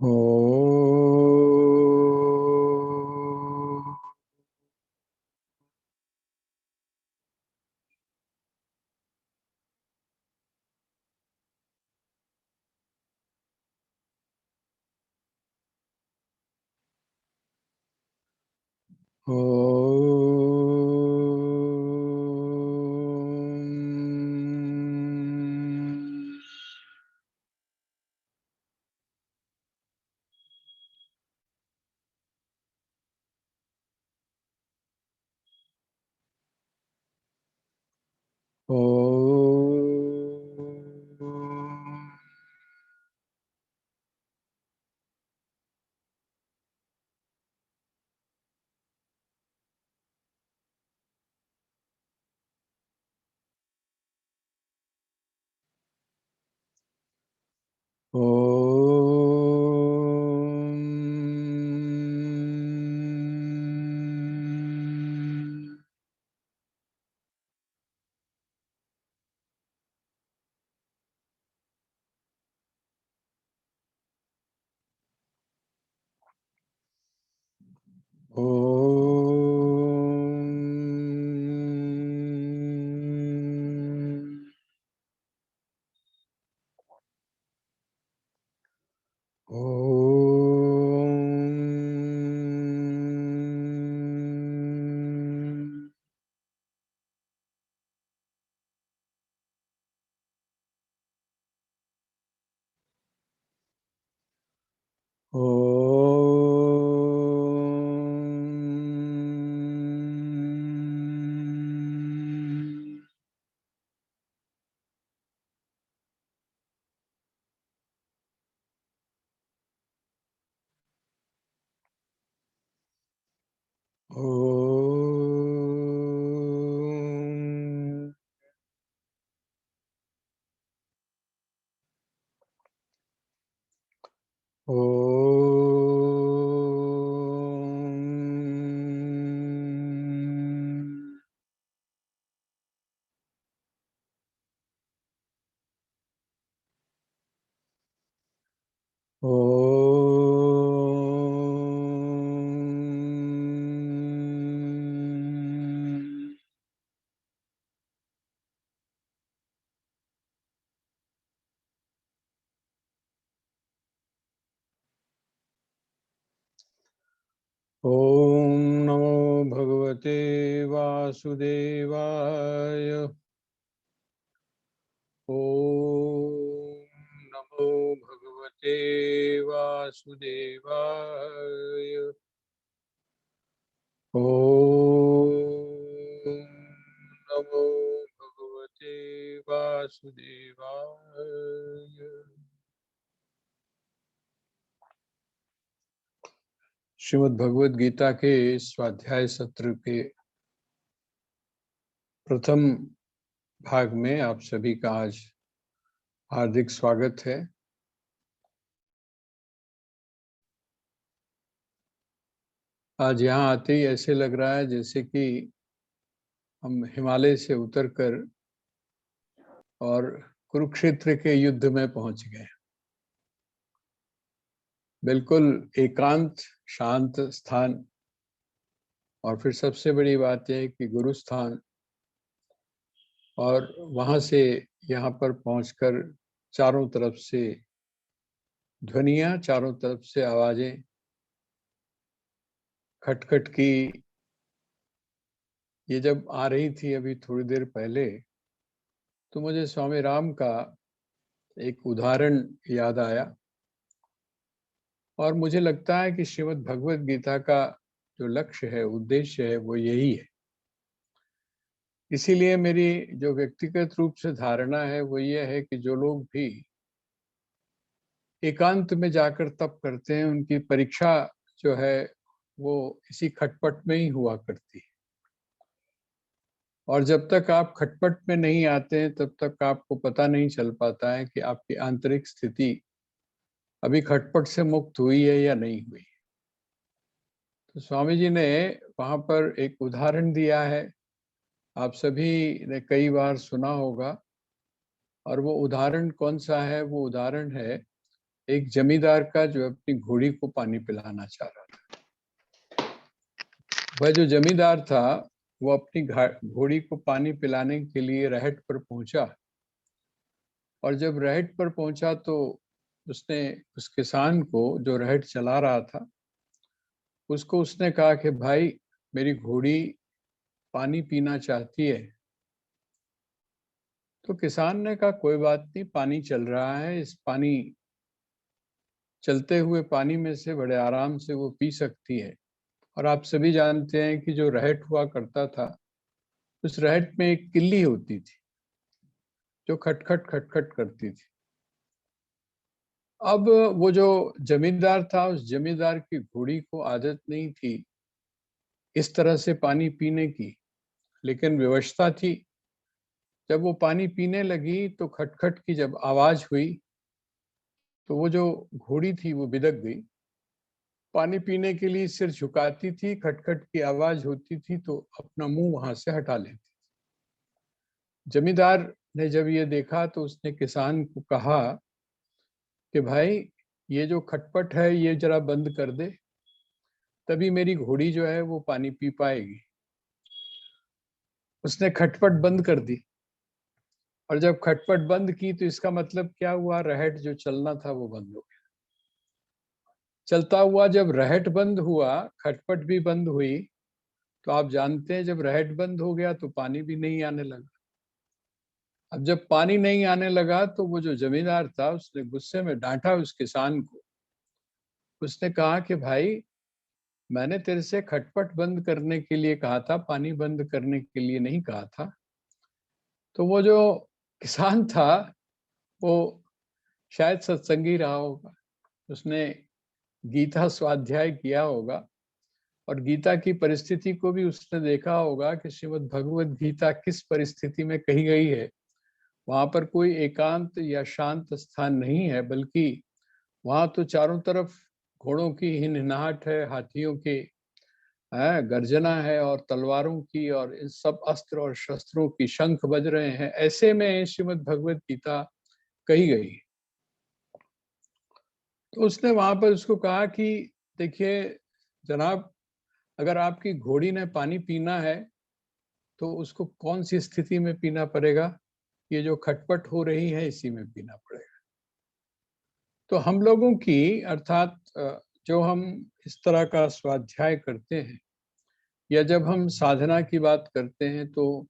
ओ ओ ओम नमो भगवते वासुदेवाय। ओम नमो भगवते वासुदेवाय। ओम नमो भगवते वासुदेवाय। श्रीमद् भगवद गीता के स्वाध्याय सत्र के प्रथम भाग में आप सभी का आज हार्दिक स्वागत है। आज यहाँ आते ही ऐसे लग रहा है जैसे कि हम हिमालय से उतरकर और कुरुक्षेत्र के युद्ध में पहुंच गए। बिल्कुल एकांत शांत स्थान, और फिर सबसे बड़ी बात यह है कि गुरु स्थान, और वहां से यहाँ पर पहुंचकर चारों तरफ से ध्वनियां, चारों तरफ से आवाजें, खटखट की ये जब आ रही थी अभी थोड़ी देर पहले, तो मुझे स्वामी राम का एक उदाहरण याद आया। और मुझे लगता है कि श्रीमद् भगवद गीता का जो लक्ष्य है, उद्देश्य है, वो यही है। इसीलिए मेरी जो व्यक्तिगत रूप से धारणा है वो ये है कि जो लोग भी एकांत में जाकर तप करते हैं, उनकी परीक्षा जो है वो इसी खटपट में ही हुआ करती है। और जब तक आप खटपट में नहीं आते हैं तब तक आपको पता नहीं चल पाता है कि आपकी आंतरिक स्थिति अभी खटपट से मुक्त हुई है या नहीं हुई। तो स्वामी जी ने वहां पर एक उदाहरण दिया है, आप सभी ने कई बार सुना होगा। और वो उदाहरण कौन सा है? वो उदाहरण है एक जमींदार का जो अपनी घोड़ी को पानी पिलाना चाह रहा था। वह जो जमींदार था वो अपनी घोड़ी को पानी पिलाने के लिए रहट पर पहुंचा, और जब रहट पर पहुंचा तो उसने उस किसान को जो रहट चला रहा था उसको उसने कहा कि भाई, मेरी घोड़ी पानी पीना चाहती है। तो किसान ने कहा कोई बात नहीं, पानी चल रहा है, इस पानी चलते हुए पानी में से बड़े आराम से वो पी सकती है। और आप सभी जानते हैं कि जो रहट हुआ करता था, उस रहट में एक किल्ली होती थी जो खटखट खटखट करती थी। अब वो जो जमींदार था, उस जमींदार की घोड़ी को आदत नहीं थी इस तरह से पानी पीने की, लेकिन व्यवस्था थी। जब वो पानी पीने लगी तो खटखट की जब आवाज हुई तो वो जो घोड़ी थी वो बिदक गई। पानी पीने के लिए सिर झुकाती थी, खटखट की आवाज होती थी तो अपना मुंह वहां से हटा लेती। जमींदार ने जब ये देखा तो उसने किसान को कहा कि भाई, ये जो खटपट है ये जरा बंद कर दे, तभी मेरी घोड़ी जो है वो पानी पी पाएगी। उसने खटपट बंद कर दी, और जब खटपट बंद की तो इसका मतलब क्या हुआ, रहट जो चलना था वो बंद हो गया। चलता हुआ जब रहट बंद हुआ, खटपट भी बंद हुई, तो आप जानते हैं जब रहट बंद हो गया तो पानी भी नहीं आने लगा। अब जब पानी नहीं आने लगा तो वो जो जमींदार था उसने गुस्से में डांटा उस किसान को। उसने कहा कि भाई, मैंने तेरे से खटपट बंद करने के लिए कहा था, पानी बंद करने के लिए नहीं कहा था। तो वो जो किसान था वो शायद सत्संगी रहा होगा, उसने गीता स्वाध्याय किया होगा, और गीता की परिस्थिति को भी उसने देखा होगा कि श्रीमद् भगवत गीता किस परिस्थिति में कही गई है। वहां पर कोई एकांत या शांत स्थान नहीं है, बल्कि वहां तो चारों तरफ घोड़ों की हिनहिनाहट है, हाथियों की गर्जना है, और तलवारों की, और इन सब अस्त्र और शस्त्रों की शंख बज रहे हैं। ऐसे में श्रीमद् भगवत गीता कही गई। तो उसने वहां पर उसको कहा कि देखिए जनाब, अगर आपकी घोड़ी ने पानी पीना है तो उसको कौन सी स्थिति में पीना पड़ेगा, ये जो खटपट हो रही है इसी में पीना पड़ेगा। तो हम लोगों की, अर्थात जो हम इस तरह का स्वाध्याय करते हैं या जब हम साधना की बात करते हैं, तो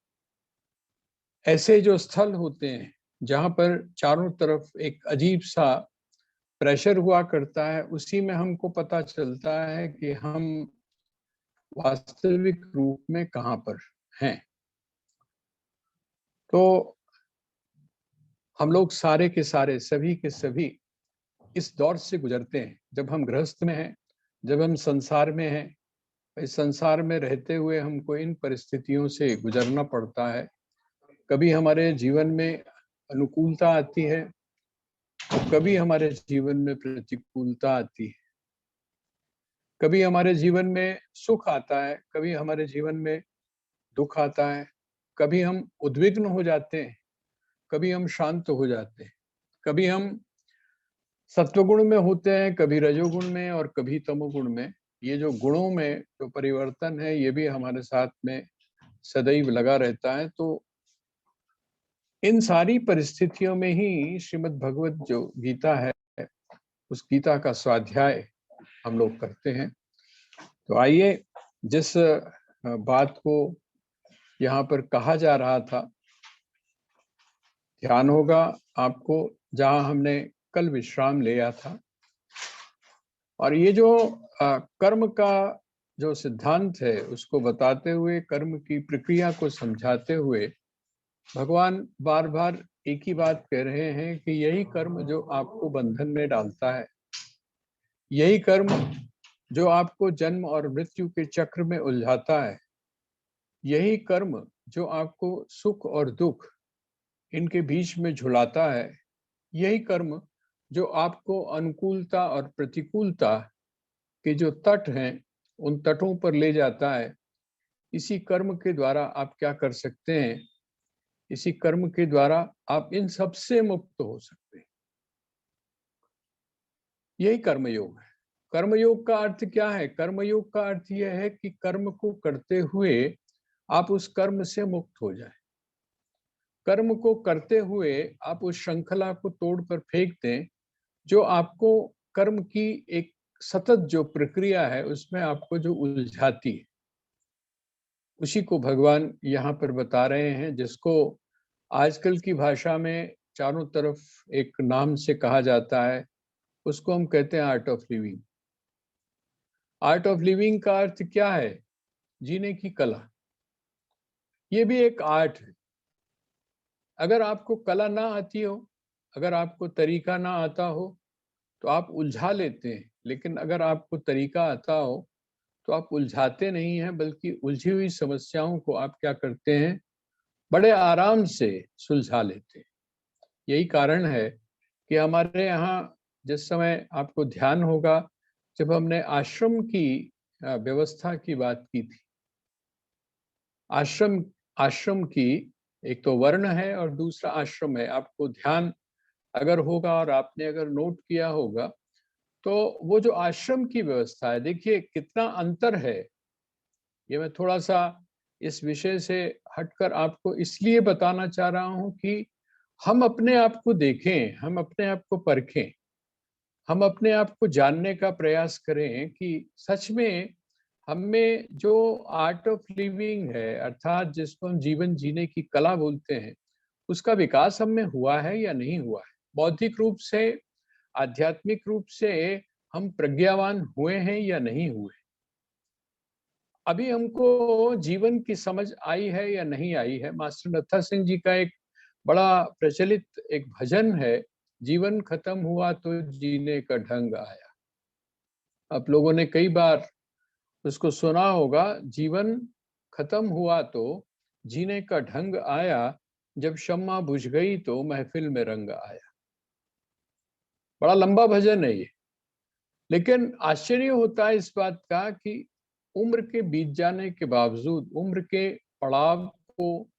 ऐसे जो स्थल होते हैं जहां पर चारों तरफ एक अजीब सा प्रेशर हुआ करता है, उसी में हमको पता चलता है कि हम वास्तविक रूप में कहाँ पर हैं। तो हम लोग सारे के सारे, सभी के सभी इस दौर से गुजरते हैं। जब हम गृहस्थ में हैं, जब हम संसार में हैं, इस संसार में रहते हुए हमको इन परिस्थितियों से गुजरना पड़ता है। कभी हमारे जीवन में अनुकूलता आती है, तो कभी हमारे जीवन में प्रतिकूलता आती है। कभी हमारे जीवन में सुख आता है, कभी हमारे जीवन में दुख आता है। कभी हम उद्विग्न हो जाते हैं, कभी हम शांत हो जाते हैं। कभी हम सत्वगुण में होते हैं, कभी रजोगुण में, और कभी तमोगुण में। ये जो गुणों में जो परिवर्तन है ये भी हमारे साथ में सदैव लगा रहता है। तो इन सारी परिस्थितियों में ही श्रीमद् भगवत जो गीता है, उस गीता का स्वाध्याय हम लोग करते हैं। तो आइए, जिस बात को यहाँ पर कहा जा रहा था, ध्यान होगा आपको जहाँ हमने कल विश्राम लिया था। और ये जो कर्म का जो सिद्धांत है उसको बताते हुए, कर्म की प्रक्रिया को समझाते हुए, भगवान बार बार एक ही बात कह रहे हैं कि यही कर्म जो आपको बंधन में डालता है, यही कर्म जो आपको जन्म और मृत्यु के चक्र में उलझाता है, यही कर्म जो आपको सुख और दुख इनके बीच में झुलाता है, यही कर्म जो आपको अनुकूलता और प्रतिकूलता के जो तट हैं उन तटों पर ले जाता है। इसी कर्म के द्वारा आप क्या कर सकते हैं, इसी कर्म के द्वारा आप इन सब से मुक्त हो सकते हैं। यही कर्मयोग है। कर्मयोग का अर्थ क्या है? कर्मयोग का अर्थ यह है कि कर्म को करते हुए आप उस कर्म से मुक्त हो जाए। कर्म को करते हुए आप उस श्रृंखला को तोड़कर फेंक दें जो आपको कर्म की एक सतत जो प्रक्रिया है उसमें आपको जो उलझाती है। उसी को भगवान यहाँ पर बता रहे हैं, जिसको आजकल की भाषा में चारों तरफ एक नाम से कहा जाता है, उसको हम कहते हैं art of living. Art of living का अर्थ क्या है? जीने की कला। ये भी एक आर्ट है। अगर आपको कला ना आती हो, अगर आपको तरीका ना आता हो, तो आप उलझा लेते हैं। लेकिन अगर आपको तरीका आता हो तो आप उलझाते नहीं हैं, बल्कि उलझी हुई समस्याओं को आप क्या करते हैं, बड़े आराम से सुलझा लेते हैं। यही कारण है कि हमारे यहाँ जिस समय आपको ध्यान होगा, जब हमने आश्रम की व्यवस्था की बात की थी। आश्रम आश्रम की एक तो वर्ण है और दूसरा आश्रम है। आपको ध्यान अगर होगा और आपने अगर नोट किया होगा, तो वो जो आश्रम की व्यवस्था है, देखिए कितना अंतर है। ये मैं थोड़ा-सा इस विषय से हटकर आपको इसलिए बताना चाह रहा हूँ कि हम अपने आप को देखें, हम अपने आप को परखें, हम अपने आप को जानने का प्रयास करें कि सच में हम में जो आर्ट ऑफ लिविंग है, अर्थात जिसको हम जीवन जीने की कला बोलते हैं, उसका विकास हम में हुआ है या नहीं हुआ है? बौद्धिक रूप से, आध्यात्मिक रूप से हम प्रज्ञावान हुए हैं या नहीं हुए? अभी हमको जीवन की समझ आई है या नहीं आई है? मास्टर नत्था सिंह जी का एक बड़ा प्रचलित एक भजन है, जीवन खत्म हुआ तो जीने का ढंग आया। आप लोगों ने कई बार उसको सुना होगा, जीवन खत्म हुआ तो जीने का ढंग आया, जब शम्मा बुझ गई तो महफिल में रंग आया। बड़ा लंबा भजन है ये। लेकिन आश्चर्य होता है इस बात का कि उम्र के बीत जाने के बावजूद, उम्र के पड़ाव को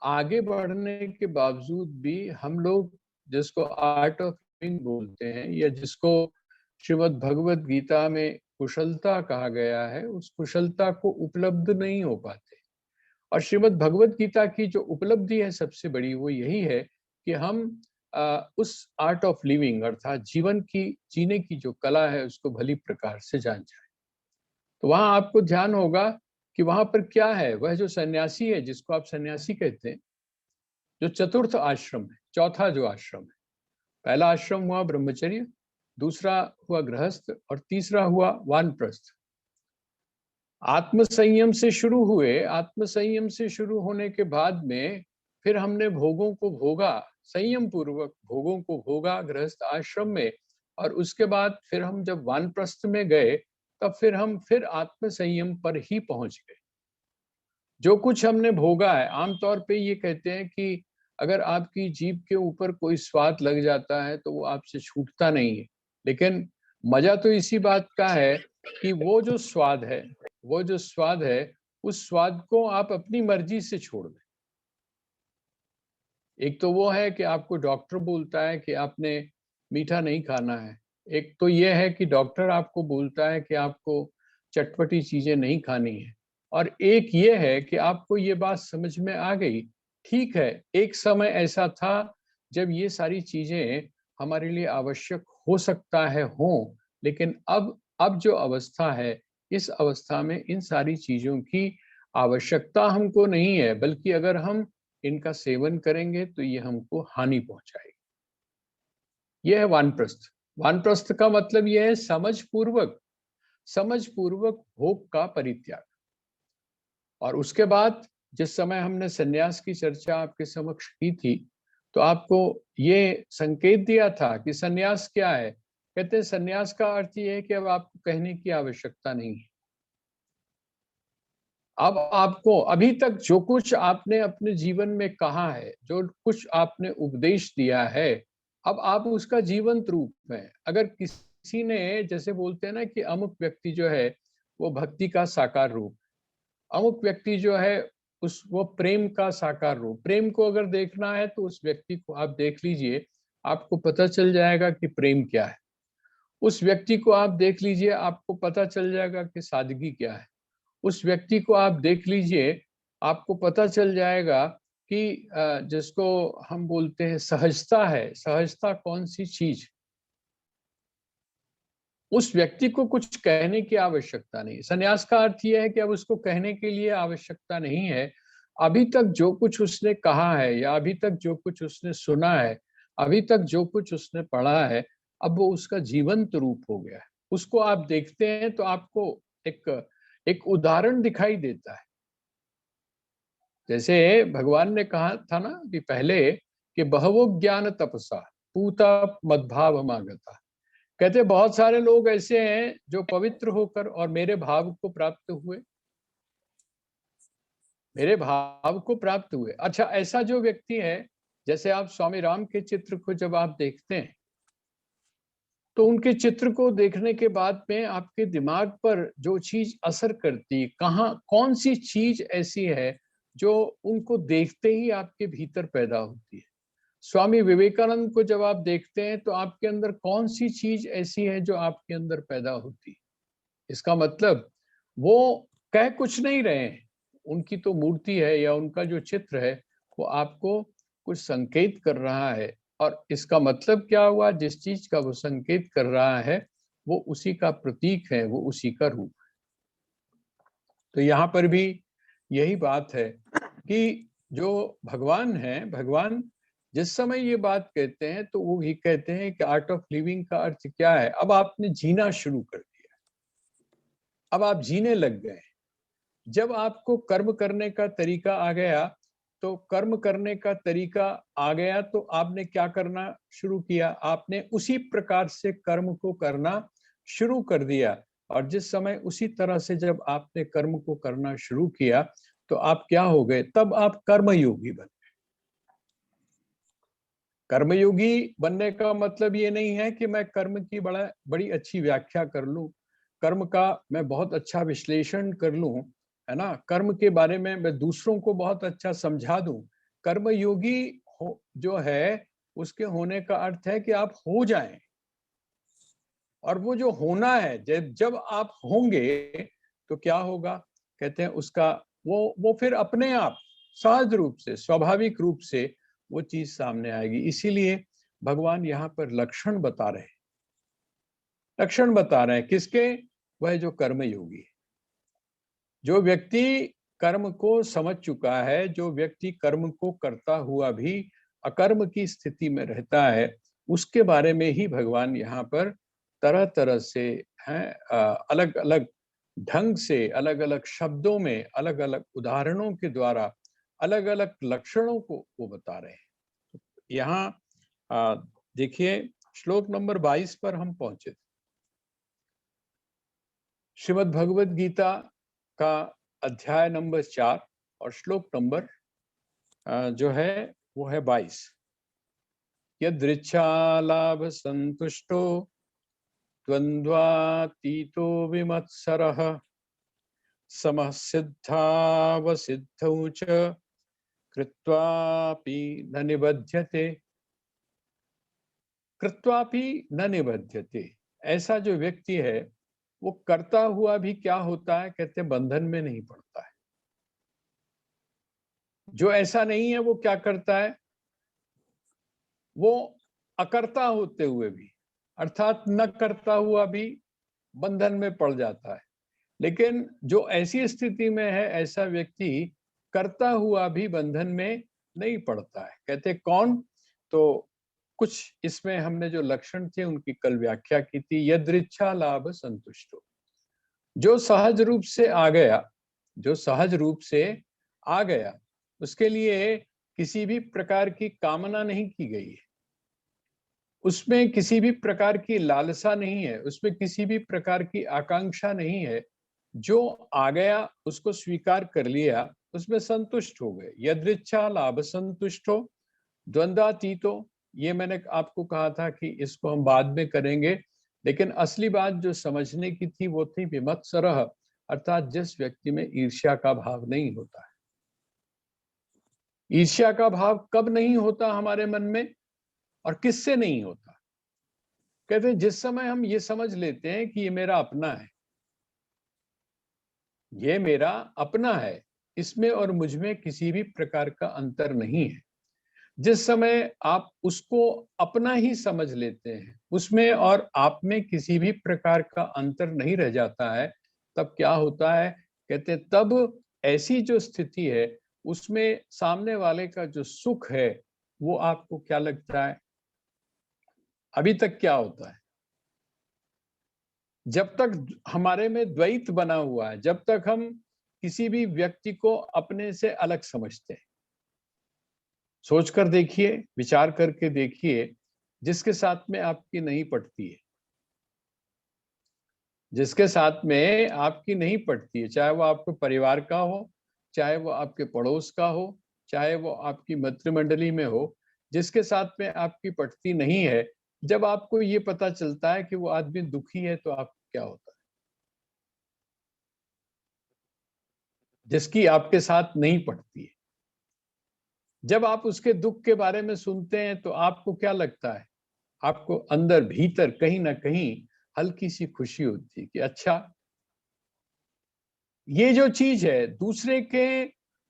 आगे बढ़ने के बावजूद भी हम लोग जिसको आर्ट ऑफ लिविंग बोलते हैं, या जिसको श्रीमद् भगवत गीता में कुशलता कहा गया है, उस कुशलता को उपलब्ध नहीं हो पाते। और श्रीमद् भगवत गीता की जो उपलब्धि है सबसे बड़ी, वो यही है कि हम उस आर्ट ऑफ लिविंग अर्थात जीवन की जीने की जो कला है उसको भली प्रकार से जान जाए। तो वहां आपको ध्यान होगा कि वहां पर क्या है, वह जो सन्यासी है जिसको आप सन्यासी कहते हैं, जो चतुर्थ आश्रम है, चौथा जो आश्रम है। पहला आश्रम हुआ ब्रह्मचर्य, दूसरा हुआ गृहस्थ और तीसरा हुआ वानप्रस्थ। आत्म संयम से शुरू हुए, आत्म संयम से शुरू होने के बाद में फिर हमने भोगों को भोगा, संयम पूर्वक भोगों को भोगा गृहस्थ आश्रम में। और उसके बाद फिर हम जब वानप्रस्थ में गए, तब फिर हम फिर आत्म संयम पर ही पहुंच गए। जो कुछ हमने भोगा है, आमतौर पे ये कहते हैं कि अगर आपकी जीभ के ऊपर कोई स्वाद लग जाता है तो वो आपसे छूटता नहीं है। लेकिन मजा तो इसी बात का है कि वो जो स्वाद है, वो जो स्वाद है, उस स्वाद को आप अपनी मर्जी से छोड़ दें। एक तो वो है कि आपको डॉक्टर बोलता है कि आपने मीठा नहीं खाना है। एक तो ये है कि डॉक्टर आपको बोलता है कि आपको चटपटी चीजें नहीं खानी है। और एक ये है कि आपको ये बात समझ में आ गई, ठीक है, एक समय ऐसा था जब ये सारी चीजें हमारे लिए आवश्यक हो सकता है हों, लेकिन अब जो अवस्था है, इस अवस्था में इन सारी चीजों की आवश्यकता हमको नहीं है, बल्कि अगर हम इनका सेवन करेंगे तो ये हमको हानि पहुंचाएगी। यह है वानप्रस्थ। वानप्रस्थ का मतलब यह है समझ पूर्वक भोग का परित्याग। और उसके बाद जिस समय हमने सन्यास की चर्चा आपके समक्ष की थी, तो आपको ये संकेत दिया था कि सन्यास क्या है। कहते हैं सन्यास का अर्थ ये है कि अब आपको कहने की आवश्यकता नहीं है। अब आपको अभी तक जो कुछ आपने अपने जीवन में कहा है, जो कुछ आपने उपदेश दिया है, अब आप उसका जीवंत रूप में, अगर किसी ने जैसे बोलते हैं ना कि अमुक व्यक्ति जो है वो भक्ति का साकार रूप, अमुक व्यक्ति जो है उस वो प्रेम का साकार रूप। प्रेम को अगर देखना है तो उस व्यक्ति को आप देख लीजिए, आपको पता चल जाएगा कि प्रेम क्या है। उस व्यक्ति को आप देख लीजिए, आपको पता चल जाएगा कि सादगी क्या है। उस व्यक्ति को आप देख लीजिए, आपको पता चल जाएगा कि जिसको हम बोलते हैं सहजता है, सहजता कौन सी चीज। उस व्यक्ति को कुछ कहने की आवश्यकता नहीं। संन्यास का अर्थ यह है कि अब उसको कहने के लिए आवश्यकता नहीं है। अभी तक जो कुछ उसने कहा है या अभी तक जो कुछ उसने सुना है, अभी तक जो कुछ उसने पढ़ा है, अब वो उसका जीवंत रूप हो गया है। उसको आप देखते हैं तो आपको एक एक उदाहरण दिखाई देता है। जैसे भगवान ने कहा था ना कि पहले कि बहवो ज्ञान तपसा पूता मद्भाव मागता। कहते बहुत सारे लोग ऐसे हैं जो पवित्र होकर और मेरे भाव को प्राप्त हुए, मेरे भाव को प्राप्त हुए। अच्छा, ऐसा जो व्यक्ति है, जैसे आप स्वामी राम के चित्र को जब आप देखते हैं तो उनके चित्र को देखने के बाद में आपके दिमाग पर जो चीज असर करती, कहाँ कौन सी चीज ऐसी है जो उनको देखते ही आपके भीतर पैदा होती है। स्वामी विवेकानंद को जब आप देखते हैं तो आपके अंदर कौन सी चीज ऐसी है जो आपके अंदर पैदा होती है। इसका मतलब वो कह कुछ नहीं रहे हैं, उनकी तो मूर्ति है या उनका जो चित्र है वो आपको कुछ संकेत कर रहा है। और इसका मतलब क्या हुआ, जिस चीज का वो संकेत कर रहा है वो उसी का प्रतीक है, वो उसी का रूप है। तो यहाँ पर भी यही बात है कि जो भगवान है, भगवान जिस समय ये बात कहते हैं तो वो ही कहते हैं कि आर्ट ऑफ लिविंग का अर्थ क्या है। अब आपने जीना शुरू कर दिया, अब आप जीने लग गए। जब आपको कर्म करने का तरीका आ गया, तो कर्म करने का तरीका आ गया तो आपने क्या करना शुरू किया, आपने उसी प्रकार से कर्म को करना शुरू कर दिया। और जिस समय उसी तरह से जब आपने कर्म को करना शुरू किया तो आप क्या हो गए, तब आप कर्मयोगी बन। कर्मयोगी बनने का मतलब ये नहीं है कि मैं कर्म की बड़ी अच्छी व्याख्या कर लूं, कर्म का मैं बहुत अच्छा विश्लेषण कर लूं, है ना, कर्म के बारे में मैं दूसरों को बहुत अच्छा समझा दूं। कर्मयोगी जो है उसके होने का अर्थ है कि आप हो जाएं। और वो जो होना है, जब जब आप होंगे तो क्या होगा, कहते हैं उसका वो फिर अपने आप सहज रूप से, स्वाभाविक रूप से वो चीज सामने आएगी। इसीलिए भगवान यहाँ पर लक्षण बता रहे हैं, लक्षण बता रहे हैं किसके, वह जो कर्म योगी है। जो व्यक्ति कर्म को समझ चुका है, जो व्यक्ति कर्म को करता हुआ भी अकर्म की स्थिति में रहता है, उसके बारे में ही भगवान यहाँ पर तरह तरह से हैं, अलग अलग ढंग से, अलग अलग शब्दों में, अलग अलग उदाहरणों के द्वारा अलग अलग लक्षणों को वो बता रहे हैं। यहाँ देखिए श्लोक नंबर 22 पर हम पहुंचे। श्रीमद् भगवद गीता का अध्याय नंबर 4 और श्लोक नंबर जो है वो है 22। यदृच्छालाभ संतुष्टो द्वंद्वातीतो विमत्सरः समः सिद्धावसिद्धौ च कृत्वापि न निबध्यते। कृत्वापि न निबध्यते, ऐसा जो व्यक्ति है वो करता हुआ भी क्या होता है, कहते बंधन में नहीं पड़ता है। जो ऐसा नहीं है वो क्या करता है, वो अकर्ता होते हुए भी, अर्थात न करता हुआ भी बंधन में पड़ जाता है। लेकिन जो ऐसी स्थिति में है, ऐसा व्यक्ति करता हुआ भी बंधन में नहीं पड़ता है। कहते कौन, तो कुछ इसमें हमने जो लक्षण थे उनकी कल व्याख्या की थी। यदृच्छा लाभ संतुष्टो, जो सहज रूप से आ गया, जो सहज रूप से आ गया, उसके लिए किसी भी प्रकार की कामना नहीं की गई है, उसमें किसी भी प्रकार की लालसा नहीं है, उसमें किसी भी प्रकार की आकांक्षा नहीं है। जो आ गया उसको स्वीकार कर लिया, उसमें संतुष्ट हो गए। यदृच्छा लाभ संतुष्टो द्वंद्वातीतो, ये मैंने आपको कहा था कि इसको हम बाद में करेंगे, लेकिन असली बात जो समझने की थी वो थी विमत्सरः, अर्थात जिस व्यक्ति में ईर्ष्या का भाव नहीं होता है। ईर्ष्या का भाव कब नहीं होता हमारे मन में और किससे नहीं होता, कहते हैं जिस समय हम ये समझ लेते हैं कि ये मेरा अपना है, ये मेरा अपना है, इसमें और मुझ में किसी भी प्रकार का अंतर नहीं है, जिस समय आप उसको अपना ही समझ लेते हैं, उसमें और आप में किसी भी प्रकार का अंतर नहीं रह जाता है, तब क्या होता है? कहते हैं तब ऐसी जो स्थिति है, उसमें सामने वाले का जो सुख है, वो आपको क्या लगता है? अभी तक क्या होता है? जब तक हमारे में द्वैत बना हुआ है, जब तक हम किसी भी व्यक्ति को अपने से अलग समझते हैं, सोचकर देखिए, विचार करके देखिए, जिसके साथ में आपकी नहीं पटती है, जिसके साथ में आपकी नहीं पटती है, चाहे वो आपके परिवार का हो, चाहे वो आपके पड़ोस का हो, चाहे वो आपकी मंत्रिमंडली में हो, जिसके साथ में आपकी पटती नहीं है, जब आपको ये पता चलता है कि वो आदमी दुखी है, तो आपको क्या होता है? जिसकी आपके साथ नहीं पटती है। जब आप उसके दुख के बारे में सुनते हैं, तो आपको क्या लगता है? आपको अंदर भीतर कहीं ना कहीं हल्की सी खुशी होती है कि अच्छा, ये जो चीज है, दूसरे के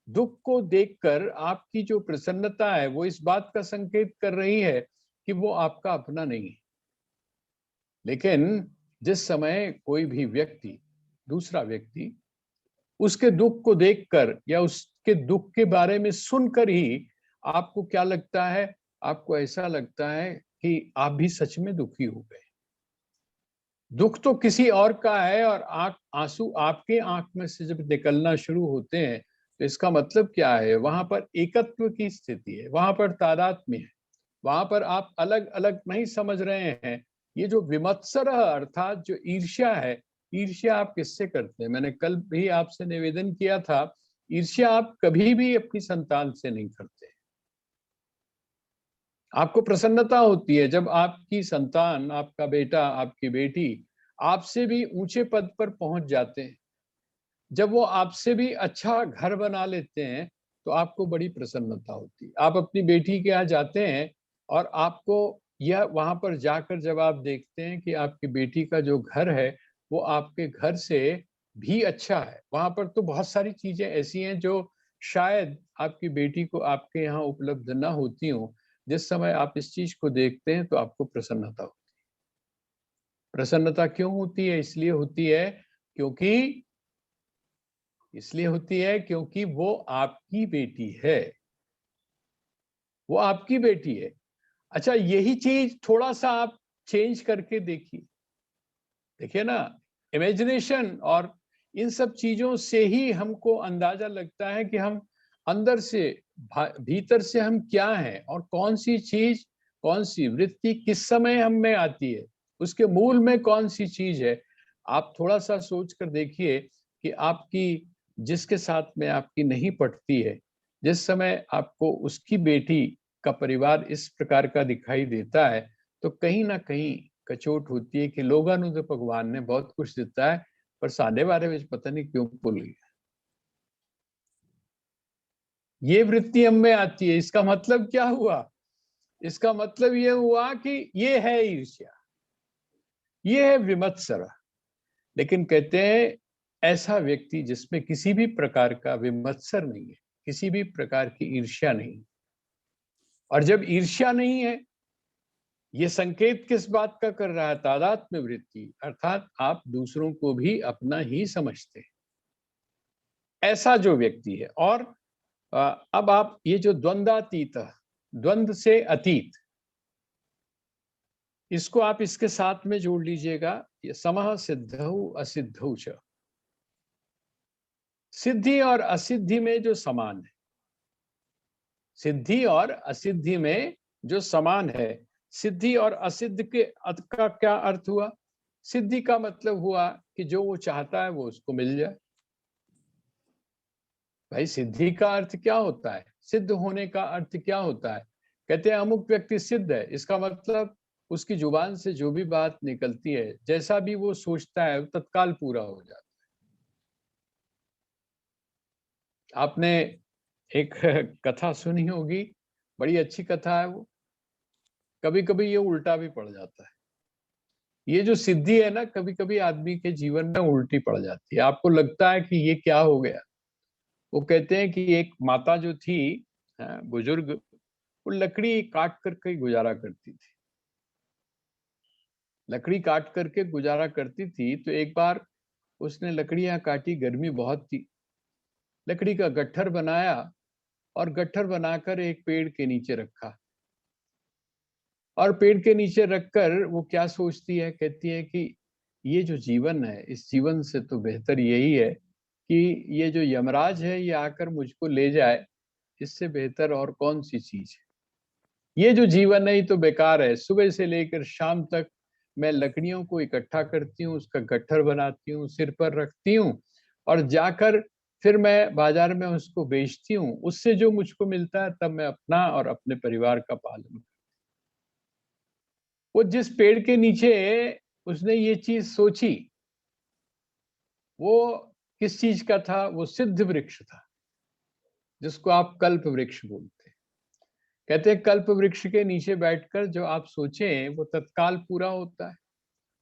दुख को देखकर आपकी जो प्रसन्नता है, वो इस बात का संकेत कर रही है कि वो आपका अपना नहीं है। लेकिन जिस समय कोई भी व्यक्ति, दूसरा व्यक्ति, उसके दुख को देखकर या उसके दुख के बारे में सुनकर ही आपको क्या लगता है? आपको ऐसा लगता है कि आप भी सच में दुखी हो गए। दुख तो किसी और का है और आंसू आपके आंख में से जब निकलना शुरू होते हैं, तो इसका मतलब क्या है? वहां पर एकत्व की स्थिति है, वहां पर तादात्म्य है, वहां पर आप अलग अलग नहीं समझ रहे हैं। ये जो विमत्सर अर्थात जो ईर्ष्या है, ईर्ष्या आप किससे करते हैं? मैंने कल भी आपसे निवेदन किया था, ईर्ष्या आप कभी भी अपनी संतान से नहीं करते। आपको प्रसन्नता होती है जब आपकी संतान, आपका बेटा, आपकी बेटी आपसे भी ऊंचे पद पर पहुंच जाते हैं, जब वो आपसे भी अच्छा घर बना लेते हैं, तो आपको बड़ी प्रसन्नता होती है। आप अपनी बेटी के यहाँ जाते हैं और आपको यह वहां पर जाकर जब आप देखते हैं कि आपकी बेटी का जो घर है, वो आपके घर से भी अच्छा है, वहां पर तो बहुत सारी चीजें ऐसी हैं जो शायद आपकी बेटी को आपके यहाँ उपलब्ध ना होती हो। जिस समय आप इस चीज को देखते हैं, तो आपको प्रसन्नता होती है। प्रसन्नता क्यों होती है? क्योंकि इसलिए होती है क्योंकि वो आपकी बेटी है, वो आपकी बेटी है। अच्छा, यही चीज थोड़ा सा आप चेंज करके देखिए, देखिए ना, इमेजिनेशन और इन सब चीजों से ही हमको अंदाजा लगता है कि हम अंदर से, भीतर से हम क्या हैं और कौन सी चीज, कौन सी वृत्ति किस समय हम में आती है, उसके मूल में कौन सी चीज है। आप थोड़ा सा सोच कर देखिए कि आपकी, जिसके साथ में आपकी नहीं पटती है, जिस समय आपको उसकी बेटी का परिवार इस प्रकार का दिखाई देता है, तो कहीं ना कहीं कचोट होती है कि लोगों ने तो भगवान ने बहुत कुछ दिता है, पर साडे बारे में पता नहीं क्यों भूल गया। ये वृत्ति हम में आती है, इसका मतलब क्या हुआ? इसका मतलब ये हुआ कि ये है ईर्ष्या, ये है विमत्सरा। लेकिन कहते हैं ऐसा व्यक्ति जिसमें किसी भी प्रकार का विमत्सर नहीं है, किसी भी प्रकार की ईर्ष्या नहीं, और जब ईर्ष्या नहीं है, ये संकेत किस बात का कर रहा है? तादात्म्य वृत्ति, अर्थात आप दूसरों को भी अपना ही समझते हैं, ऐसा जो व्यक्ति है। और अब आप ये जो द्वंद्वातीत, द्वंद्व से अतीत, इसको आप इसके साथ में जोड़ लीजिएगा, ये समः सिद्धौ असिद्धौ च, सिद्धि और असिद्धि में जो समान है, सिद्धि और असिद्धि में जो समान है, सिद्धि और असिद्ध के का क्या अर्थ हुआ? सिद्धि का मतलब हुआ कि जो वो चाहता है वो उसको मिल जाए। भाई, सिद्धि का अर्थ क्या होता है? सिद्ध होने का अर्थ क्या होता है? कहते हैं अमुक व्यक्ति सिद्ध है, इसका मतलब उसकी जुबान से जो भी बात निकलती है, जैसा भी वो सोचता है, वो तत्काल पूरा हो जाता है। आपने एक कथा सुनी होगी, बड़ी अच्छी कथा है वो। कभी कभी ये उल्टा भी पड़ जाता है। ये जो सिद्धि है ना, कभी कभी आदमी के जीवन में उल्टी पड़ जाती है। आपको लगता है कि ये क्या हो गया। वो कहते हैं कि एक माता जो थी, बुजुर्ग, वो लकड़ी काट करके गुजारा करती थी। लकड़ी काट करके गुजारा करती थी। तो एक बार उसने लकड़ियां काटी, गर्मी बहुत थी, लकड़ी का गट्ठर बनाया और गट्ठर बनाकर एक पेड़ के नीचे रखा। और पेड़ के नीचे रखकर वो क्या सोचती है, कहती है कि ये जो जीवन है, इस जीवन से तो बेहतर यही है कि ये जो यमराज है ये आकर मुझको ले जाए, इससे बेहतर और कौन सी चीज है। ये जो जीवन है ये तो बेकार है। सुबह से लेकर शाम तक मैं लकड़ियों को इकट्ठा करती हूँ, उसका गट्ठर बनाती हूँ, सिर पर रखती हूँ और जाकर फिर मैं बाजार में उसको बेचती हूँ। उससे जो मुझको मिलता है तब मैं अपना और अपने परिवार का पालन। वो जिस पेड़ के नीचे उसने ये चीज सोची, वो किस चीज का था? वो सिद्ध वृक्ष था, जिसको आप कल्प वृक्ष बोलते हैं। कहते हैं कल्प वृक्ष के नीचे बैठकर जो आप सोचें वो तत्काल पूरा होता है।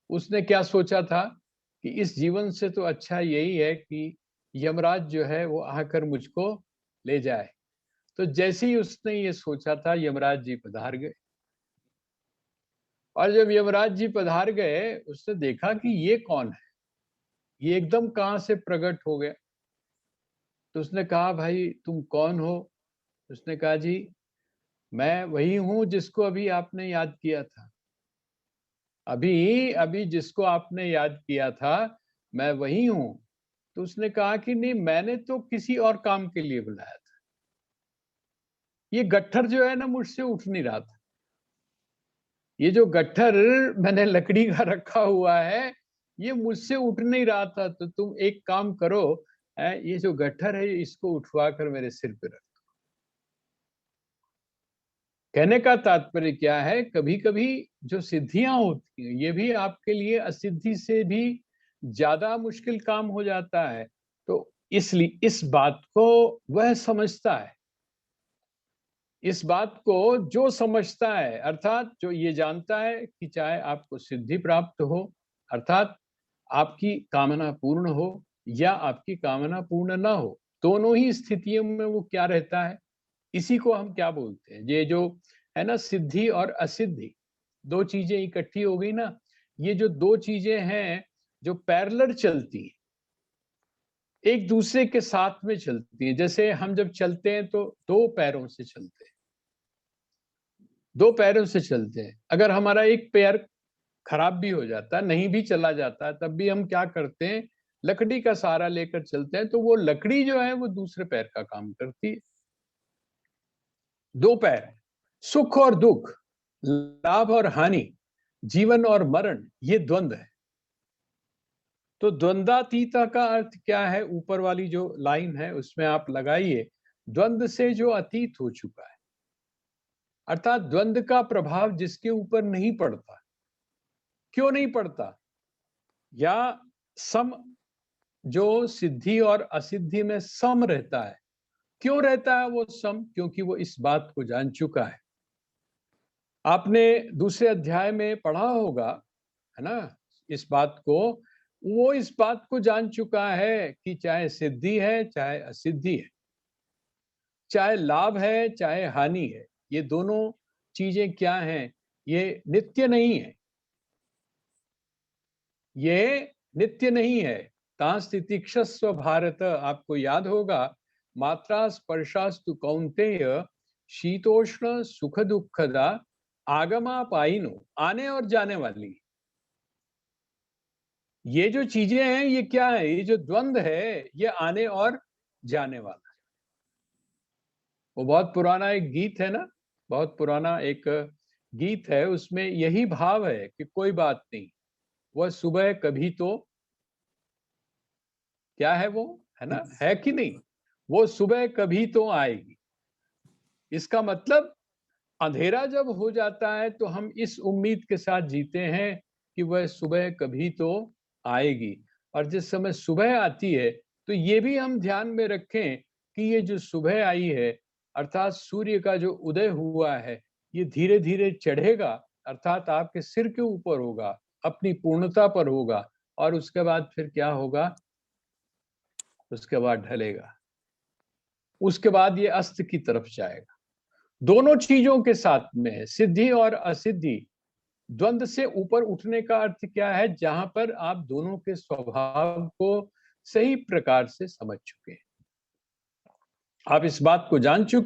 उसने क्या सोचा था कि इस जीवन से तो अच्छा यही है कि यमराज जो है वो आकर मुझको ले जाए। तो जैसे ही उसने ये सोचा था, यमराज जी पधार गए। और जब यमराज जी पधार गए, उसने देखा कि ये कौन है, ये एकदम कहां से प्रकट हो गया। तो उसने कहा, भाई तुम कौन हो? उसने कहा, जी मैं वही हूं जिसको अभी आपने याद किया था। अभी अभी जिसको आपने याद किया था, मैं वही हूं। तो उसने कहा कि नहीं, मैंने तो किसी और काम के लिए बुलाया था। ये गट्ठर जो है ना, मुझसे उठ नहीं रहा था। ये जो गट्ठर मैंने लकड़ी का रखा हुआ है, ये मुझसे उठ नहीं रहा था। तो तुम एक काम करो, ये जो गट्ठर है इसको उठवा कर मेरे सिर पे रख। कहने का तात्पर्य क्या है, कभी कभी जो सिद्धियां होती हैं ये भी आपके लिए असिद्धि से भी ज्यादा मुश्किल काम हो जाता है। तो इसलिए इस बात को वह समझता है, इस बात को जो समझता है, अर्थात जो ये जानता है कि चाहे आपको सिद्धि प्राप्त हो, अर्थात आपकी कामना पूर्ण हो या आपकी कामना पूर्ण ना हो, दोनों ही स्थितियों में वो क्या रहता है, इसी को हम क्या बोलते हैं, ये जो है ना सिद्धि और असिद्धि, दो चीजें इकट्ठी हो गई ना। ये जो दो चीजें हैं जो पैरेलल चलती हैं, एक दूसरे के साथ में चलती हैं। जैसे हम जब चलते हैं तो दो पैरों से चलते हैं, दो पैरों से चलते हैं। अगर हमारा एक पैर खराब भी हो जाता है, नहीं भी चला जाता है, तब भी हम क्या करते हैं, लकड़ी का सहारा लेकर चलते हैं। तो वो लकड़ी जो है वो दूसरे पैर का काम करती है। दो पैर, सुख और दुख, लाभ और हानि, जीवन और मरण, ये द्वंद्व है। तो द्वंद्वातीता का अर्थ क्या है? ऊपर वाली जो लाइन है उसमें आप लगाइए, द्वंद्व से जो अतीत हो चुका है, अर्थात द्वंद्व का प्रभाव जिसके ऊपर नहीं पड़ता। क्यों नहीं पड़ता? या सम, जो सिद्धि और असिद्धि में सम रहता है। क्यों रहता है वो सम? क्योंकि वो इस बात को जान चुका है। आपने दूसरे अध्याय में पढ़ा होगा, है ना, इस बात को। वो इस बात को जान चुका है कि चाहे सिद्धि है चाहे असिद्धि है, चाहे लाभ है चाहे हानि है, ये दोनों चीजें क्या हैं, ये नित्य नहीं है। ये नित्य नहीं है। ता स्थितिक्षस्व भारत, आपको याद होगा, मात्रा स्पर्शास्तु कौन्तेय शीतोष्ण सुख दुखदा आगमा पाइनो, आने और जाने वाली। ये जो चीजें हैं ये क्या है? ये जो द्वंद्व है ये आने और जाने वाला है। वो बहुत पुराना एक गीत है ना, बहुत पुराना एक गीत है, उसमें यही भाव है कि कोई बात नहीं, वह सुबह कभी तो, क्या है वो, है ना, है कि नहीं, वो सुबह कभी तो आएगी। इसका मतलब अंधेरा जब हो जाता है तो हम इस उम्मीद के साथ जीते हैं कि वह सुबह कभी तो आएगी। और जिस समय सुबह आती है तो ये भी हम ध्यान में रखें कि ये जो सुबह आई है, अर्थात सूर्य का जो उदय हुआ है, ये धीरे धीरे चढ़ेगा, अर्थात आपके सिर के ऊपर होगा। अपनी पूर्णता पर होगा और उसके बाद फिर क्या होगा, उसके बाद ढलेगा, उसके बाद ये अस्त की तरफ जाएगा। दोनों चीजों के साथ में है, सिद्धि और असिद्धि। द्वंद्व से ऊपर उठने का अर्थ क्या है, जहां पर आप दोनों के स्वभाव को सही प्रकार से समझ चुके हैं, आप इस बात को जान चुके